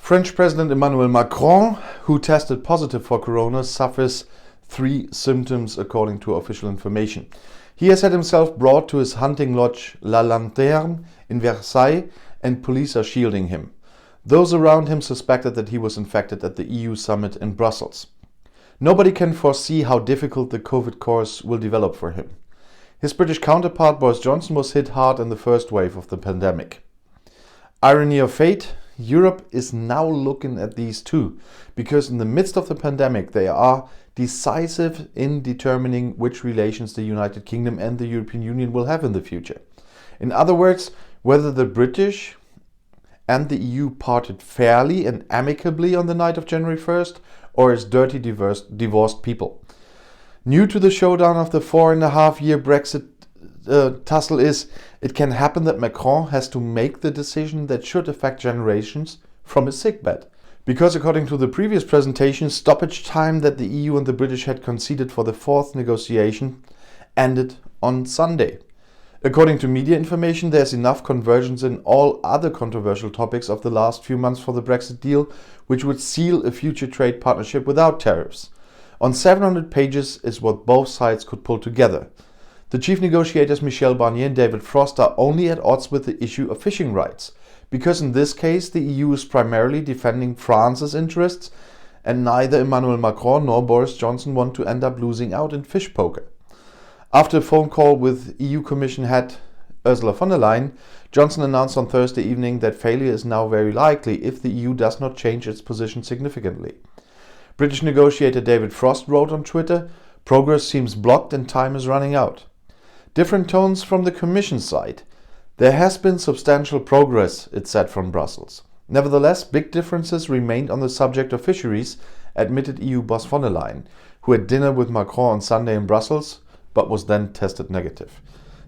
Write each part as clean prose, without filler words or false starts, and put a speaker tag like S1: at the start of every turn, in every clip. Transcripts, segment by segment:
S1: French President Emmanuel Macron, who tested positive for corona, suffers 3 symptoms according to official information. He has had himself brought to his hunting lodge La Lanterne in Versailles and police are shielding him. Those around him suspected that he was infected at the EU summit in Brussels. Nobody can foresee how difficult the COVID course will develop for him. His British counterpart Boris Johnson was hit hard in the first wave of the pandemic. Irony of fate, Europe is now looking at these two, because in the midst of the pandemic they are decisive in determining which relations the United Kingdom and the European Union will have in the future. In other words, whether the British and the EU parted fairly and amicably on the night of January 1st, or as dirty divorced people. New to the showdown of the 4.5-year Brexit tussle is, it can happen that Macron has to make the decision that should affect generations from his sickbed. Because according to the previous presentation, stoppage time that the EU and the British had conceded for the 4th negotiation ended on Sunday. According to media information, there's enough convergence in all other controversial topics of the last few months for the Brexit deal, which would seal a future trade partnership without tariffs. On 700 pages is what both sides could pull together. The chief negotiators Michel Barnier and David Frost are only at odds with the issue of fishing rights, because in this case the EU is primarily defending France's interests, and neither Emmanuel Macron nor Boris Johnson want to end up losing out in fish poker. After a phone call with EU Commission head Ursula von der Leyen, Johnson announced on Thursday evening that failure is now very likely if the EU does not change its position significantly. British negotiator David Frost wrote on Twitter, "Progress seems blocked and time is running out." Different tones from the Commission side. There has been substantial progress, it said from Brussels. Nevertheless, big differences remained on the subject of fisheries, admitted EU boss von der Leyen, who had dinner with Macron on Sunday in Brussels, but was then tested negative.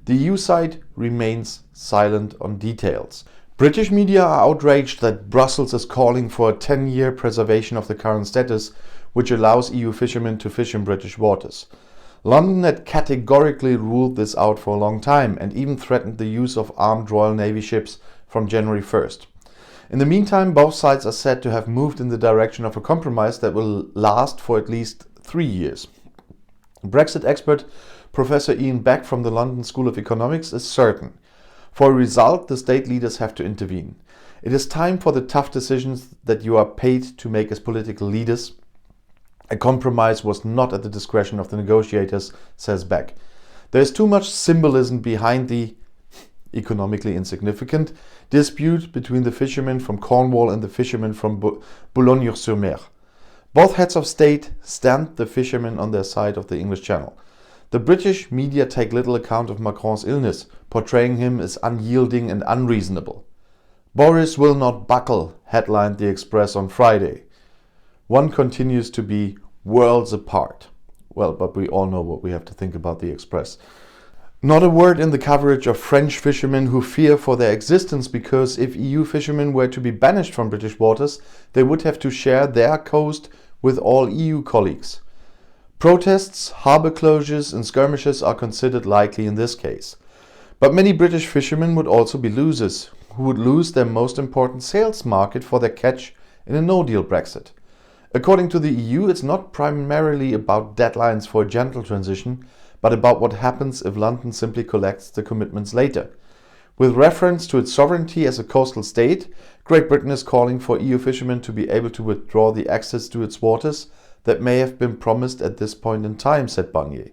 S1: The EU side remains silent on details. British media are outraged that Brussels is calling for a 10-year preservation of the current status, which allows EU fishermen to fish in British waters. London had categorically ruled this out for a long time and even threatened the use of armed Royal Navy ships from January 1st. In the meantime, both sides are said to have moved in the direction of a compromise that will last for at least 3 years. Brexit expert Professor Ian Beck from the London School of Economics is certain. For a result, the state leaders have to intervene. It is time for the tough decisions that you are paid to make as political leaders. A compromise was not at the discretion of the negotiators, says Beck. There is too much symbolism behind the economically insignificant dispute between the fishermen from Cornwall and the fishermen from Boulogne-sur-Mer. Both heads of state stand the fishermen on their side of the English Channel. The British media take little account of Macron's illness, portraying him as unyielding and unreasonable. "Boris will not buckle," headlined the Express on Friday. One continues to be worlds apart. Well, but we all know what we have to think about the Express. Not a word in the coverage of French fishermen who fear for their existence because if EU fishermen were to be banished from British waters, they would have to share their coast with all EU colleagues. Protests, harbour closures and skirmishes are considered likely in this case. But many British fishermen would also be losers, who would lose their most important sales market for their catch in a no-deal Brexit. According to the EU, it's not primarily about deadlines for a gentle transition, but about what happens if London simply collects the commitments later. With reference to its sovereignty as a coastal state, Great Britain is calling for EU fishermen to be able to withdraw the access to its waters that may have been promised at this point in time, said Barnier.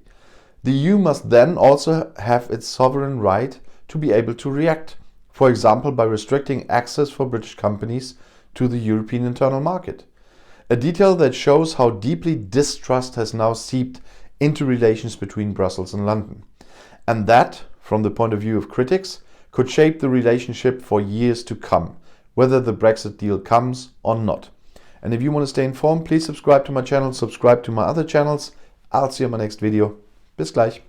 S1: The EU must then also have its sovereign right to be able to react, for example by restricting access for British companies to the European internal market. A detail that shows how deeply distrust has now seeped into relations between Brussels and London. And that, from the point of view of critics, could shape the relationship for years to come, whether the Brexit deal comes or not. And if you want to stay informed, please subscribe to my channel, subscribe to my other channels. I'll see you in my next video. Bis gleich.